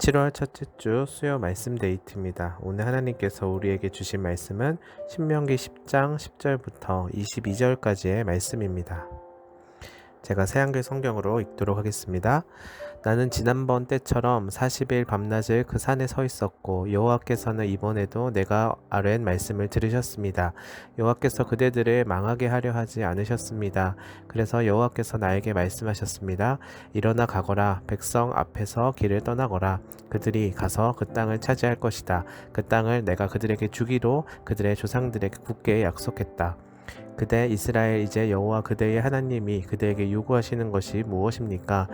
7월 첫째 주 수요 말씀 데이트입니다. 오늘 하나님께서 우리에게 주신 말씀은 신명기 10장 10절부터 22절까지의 말씀입니다. 제가 새한글 성경으로 읽도록 하겠습니다. 나는 지난번 때처럼 40일 밤낮을 그 산에 서 있었고 여호와께서는 이번에도 내가 아랜 말씀을 들으셨습니다. 여호와께서 그대들을 망하게 하려 하지 않으셨습니다. 그래서 여호와께서 나에게 말씀하셨습니다. 일어나 가거라. 백성 앞에서 길을 떠나거라. 그들이 가서 그 땅을 차지할 것이다. 그 땅을 내가 그들에게 주기로 그들의 조상들에게 굳게 약속했다. 그대 이스라엘, 이제 여호와 그대의 하나님이 그대에게 요구하시는 것이 무엇입니까?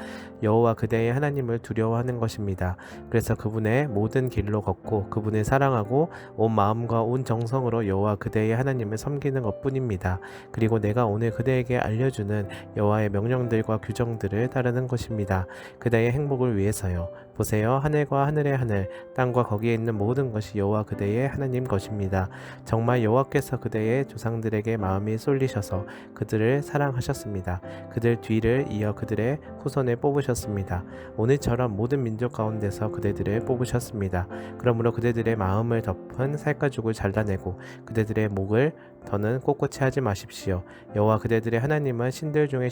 여호와 그대의 하나님을 두려워하는 것입니다. 그래서 그분의 모든 길로 걷고 그분을 사랑하고 온 마음과 온 정성으로 여호와 그대의 하나님을 섬기는 것뿐입니다. 그리고 내가 오늘 그대에게 알려주는 여호와의 명령들과 규정들을 따르는 것입니다. 그대의 행복을 위해서요. 보세요. 하늘과 하늘의 하늘, 땅과 거기에 있는 모든 것이 여호와 그대의 하나님 것입니다. 정말 여호와께서 그대의 조상들에게 마음이 쏠리셔서 그들을 사랑하셨습니다. 그들 뒤를 이어 그들의 후손을 뽑으셨습니다. 오늘처럼 모든 민족 가운데서 그대들을 뽑으셨습니다. 그러므로 그대들의 마음을 덮은 살가죽을 잘라내고 그대들의 목을 더는 꼿꼿이 하지 마십시오. 여호와 그대들의 하나님은 신들 중에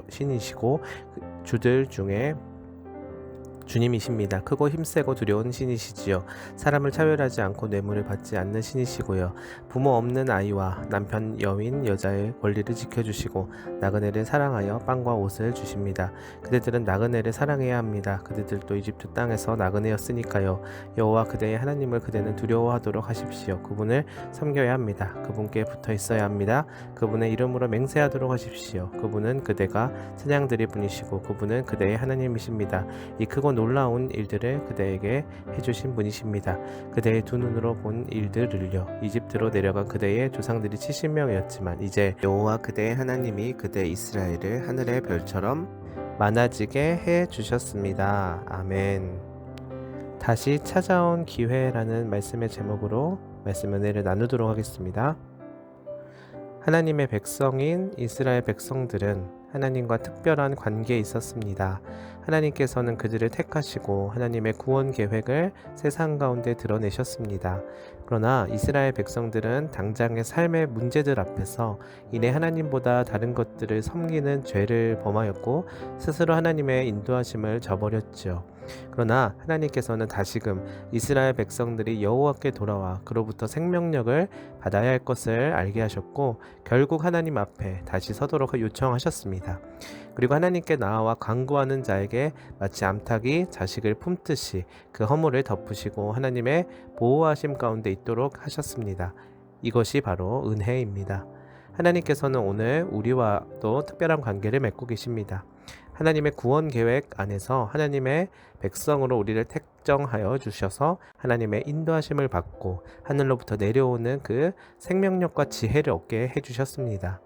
신이시고 주들 중에 주님이십니다. 크고 힘세고 두려운 신이시지요. 사람을 차별하지 않고 뇌물을 받지 않는 신이시고요. 부모 없는 아이와 남편 여인 여자의 권리를 지켜주시고 나그네를 사랑하여 빵과 옷을 주십니다. 그대들은 나그네를 사랑해야 합니다. 그대들도 이집트 땅에서 나그네였으니까요. 여호와 그대의 하나님을 그대는 두려워하도록 하십시오. 그분을 섬겨야 합니다. 그분께 붙어 있어야 합니다. 그분의 이름으로 맹세하도록 하십시오. 그분은 그대가 찬양드릴 분이시고 그분은 그대의 하나님이십니다. 이 크고 놀라운 일들을 그대에게 해주신 분이십니다. 그대의 두 눈으로 본 일들을요. 이집트로 내려간 그대의 조상들이 70명이었지만 이제 여호와 그대의 하나님이 그대 이스라엘을 하늘의 별처럼 많아지게 해 주셨습니다. 아멘. 다시 찾아온 기회라는 말씀의 제목으로 말씀 은혜를 나누도록 하겠습니다. 하나님의 백성인 이스라엘 백성들은 하나님과 특별한 관계에 있었습니다. 하나님께서는 그들을 택하시고 하나님의 구원 계획을 세상 가운데 드러내셨습니다. 그러나 이스라엘 백성들은 당장의 삶의 문제들 앞에서 이내 하나님보다 다른 것들을 섬기는 죄를 범하였고 스스로 하나님의 인도하심을 저버렸죠. 그러나 하나님께서는 다시금 이스라엘 백성들이 여호와께 돌아와 그로부터 생명력을 받아야 할 것을 알게 하셨고 결국 하나님 앞에 다시 서도록 요청하셨습니다. 그리고 하나님께 나아와 간구하는 자에게 마치 암탉이 자식을 품듯이 그 허물을 덮으시고 하나님의 보호하심 가운데 있도록 하셨습니다. 이것이 바로 은혜입니다. 하나님께서는 오늘 우리와도 특별한 관계를 맺고 계십니다. 하나님의 구원 계획 안에서 하나님의 백성으로 우리를 택정하여 주셔서 하나님의 인도하심을 받고 하늘로부터 내려오는 그 생명력과 지혜를 얻게 해주셨습니다.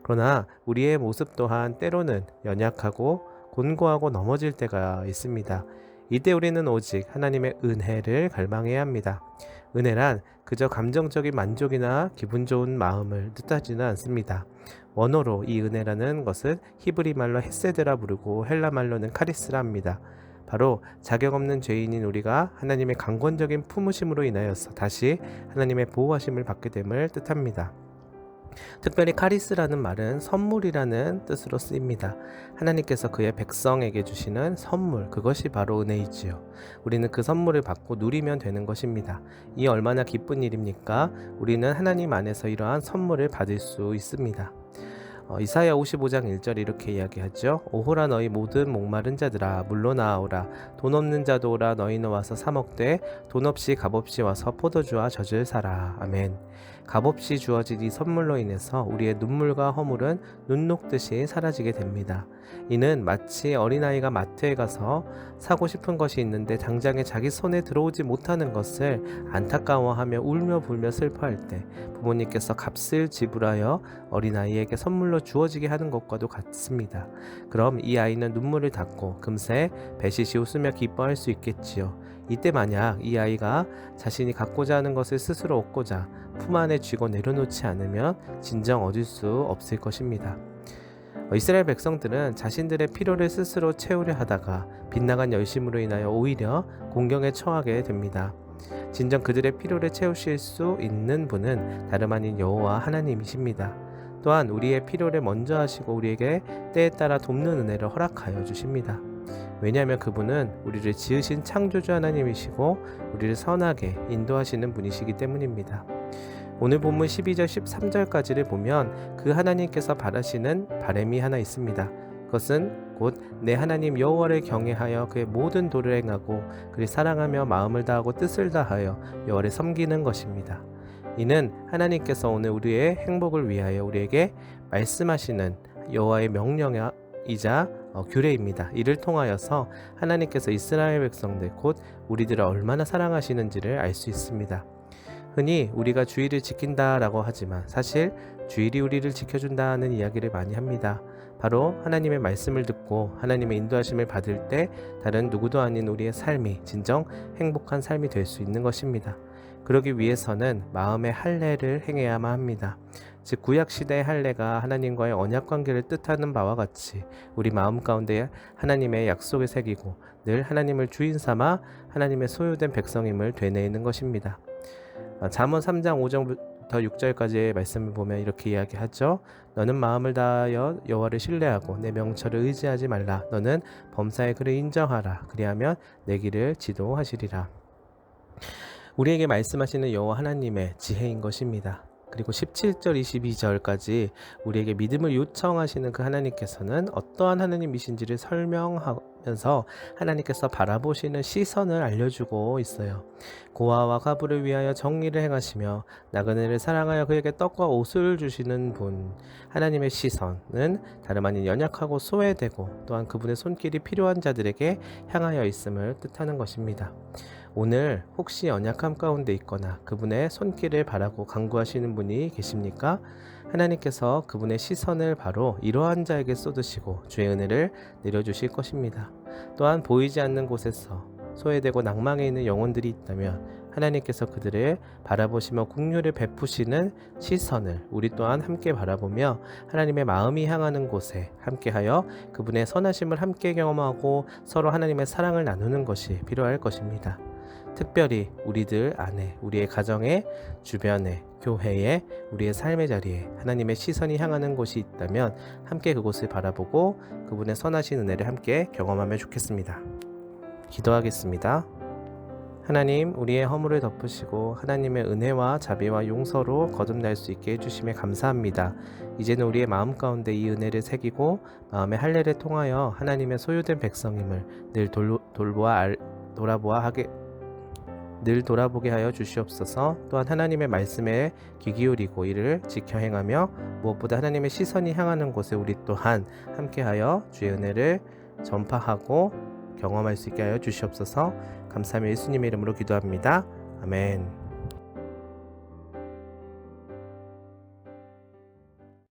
그러나 우리의 모습 또한 때로는 연약하고 곤고하고 넘어질 때가 있습니다. 이때 우리는 오직 하나님의 은혜를 갈망해야 합니다. 은혜란 그저 감정적인 만족이나 기분 좋은 마음을 뜻하지는 않습니다. 원어로 이 은혜라는 것은 히브리 말로 헤세드라 부르고 헬라 말로는 카리스라 합니다. 바로 자격 없는 죄인인 우리가 하나님의 강권적인 품으심으로 인하여서 다시 하나님의 보호하심을 받게 됨을 뜻합니다. 특별히 카리스라는 말은 선물이라는 뜻으로 쓰입니다. 하나님께서 그의 백성에게 주시는 선물, 그것이 바로 은혜이지요. 우리는 그 선물을 받고 누리면 되는 것입니다. 이 얼마나 기쁜 일입니까? 우리는 하나님 안에서 이러한 선물을 받을 수 있습니다. 이사야 55장 1절 이렇게 이야기하죠. 오호라 너희 모든 목마른 자들아 물로 나아오라. 돈 없는 자도 오라. 너희는 와서 사 먹되 돈 없이 값없이 와서 포도주와 젖을 사라. 아멘. 값없이 주어진 이 선물로 인해서 우리의 눈물과 허물은 눈 녹듯이 사라지게 됩니다. 이는 마치 어린아이가 마트에 가서 사고 싶은 것이 있는데 당장에 자기 손에 들어오지 못하는 것을 안타까워하며 울며 불며 슬퍼할 때 부모님께서 값을 지불하여 어린아이에게 선물로 주어지게 하는 것과도 같습니다. 그럼 이 아이는 눈물을 닦고 금세 배시시 웃으며 기뻐할 수 있겠지요. 이때 만약 이 아이가 자신이 갖고자 하는 것을 스스로 얻고자 품 안에 쥐고 내려놓지 않으면 진정 얻을 수 없을 것입니다. 이스라엘 백성들은 자신들의 필요를 스스로 채우려 하다가 빗나간 열심으로 인하여 오히려 공경에 처하게 됩니다. 진정 그들의 필요를 채우실 수 있는 분은 다름 아닌 여호와 하나님이십니다. 또한 우리의 필요를 먼저 하시고 우리에게 때에 따라 돕는 은혜를 허락하여 주십니다. 왜냐하면 그분은 우리를 지으신 창조주 하나님이시고 우리를 선하게 인도하시는 분이시기 때문입니다. 오늘 본문 12절 13절까지를 보면 그 하나님께서 바라시는 바람이 하나 있습니다. 그것은 곧 내 하나님 여호와를 경외하여 그의 모든 도를 행하고 그를 사랑하며 마음을 다하고 뜻을 다하여 여호와를 섬기는 것입니다. 이는 하나님께서 오늘 우리의 행복을 위하여 우리에게 말씀하시는 여호와의 명령이자 규례입니다. 이를 통하여서 하나님께서 이스라엘 백성들 곧 우리들을 얼마나 사랑하시는지를 알 수 있습니다. 흔히 우리가 주의를 지킨다라고 하지만 사실 주일이 우리를 지켜준다는 이야기를 많이 합니다. 바로 하나님의 말씀을 듣고 하나님의 인도하심을 받을 때 다른 누구도 아닌 우리의 삶이 진정 행복한 삶이 될 수 있는 것입니다. 그러기 위해서는 마음의 할례를 행해야만 합니다. 즉 구약시대의 할례가 하나님과의 언약관계를 뜻하는 바와 같이 우리 마음 가운데 하나님의 약속을 새기고 늘 하나님을 주인 삼아 하나님의 소유된 백성임을 되뇌이는 것입니다. 잠언 3장 5절부터 6절까지의 말씀을 보면 이렇게 이야기하죠. 너는 마음을 다하여 여호와를 신뢰하고 내 명철을 의지하지 말라. 너는 범사의 그를 인정하라. 그리하면 내 길을 지도하시리라. 우리에게 말씀하시는 여호와 하나님의 지혜인 것입니다. 그리고 17절 22절까지 우리에게 믿음을 요청하시는 그 하나님께서는 어떠한 하나님이신지를 설명하면서 하나님께서 바라보시는 시선을 알려주고 있어요. 고아와 과부를 위하여 정의를 행하시며 나그네를 사랑하여 그에게 떡과 옷을 주시는 분, 하나님의 시선은 다름 아닌 연약하고 소외되고 또한 그분의 손길이 필요한 자들에게 향하여 있음을 뜻하는 것입니다. 오늘 혹시 연약함 가운데 있거나 그분의 손길을 바라고 간구하시는 분이 계십니까? 하나님께서 그분의 시선을 바로 이러한 자에게 쏟으시고 주의 은혜를 내려주실 것입니다. 또한 보이지 않는 곳에서 소외되고 낭망해 있는 영혼들이 있다면 하나님께서 그들을 바라보시며 긍휼을 베푸시는 시선을 우리 또한 함께 바라보며 하나님의 마음이 향하는 곳에 함께하여 그분의 선하심을 함께 경험하고 서로 하나님의 사랑을 나누는 것이 필요할 것입니다. 특별히 우리들 안에, 우리의 가정에, 주변에, 교회에, 우리의 삶의 자리에 하나님의 시선이 향하는 곳이 있다면 함께 그곳을 바라보고 그분의 선하신 은혜를 함께 경험하면 좋겠습니다. 기도하겠습니다. 하나님, 우리의 허물을 덮으시고 하나님의 은혜와 자비와 용서로 거듭날 수 있게 해주심에 감사합니다. 이제는 우리의 마음 가운데 이 은혜를 새기고 마음의 할례를 통하여 하나님의 소유된 백성임을 늘 돌아보게 하여 주시옵소서. 또한 하나님의 말씀에 귀 기울이고 이를 지켜 행하며 무엇보다 하나님의 시선이 향하는 곳에 우리 또한 함께하여 주의 은혜를 전파하고 경험할 수 있게 하여 주시옵소서. 감사하며 예수님의 이름으로 기도합니다. 아멘.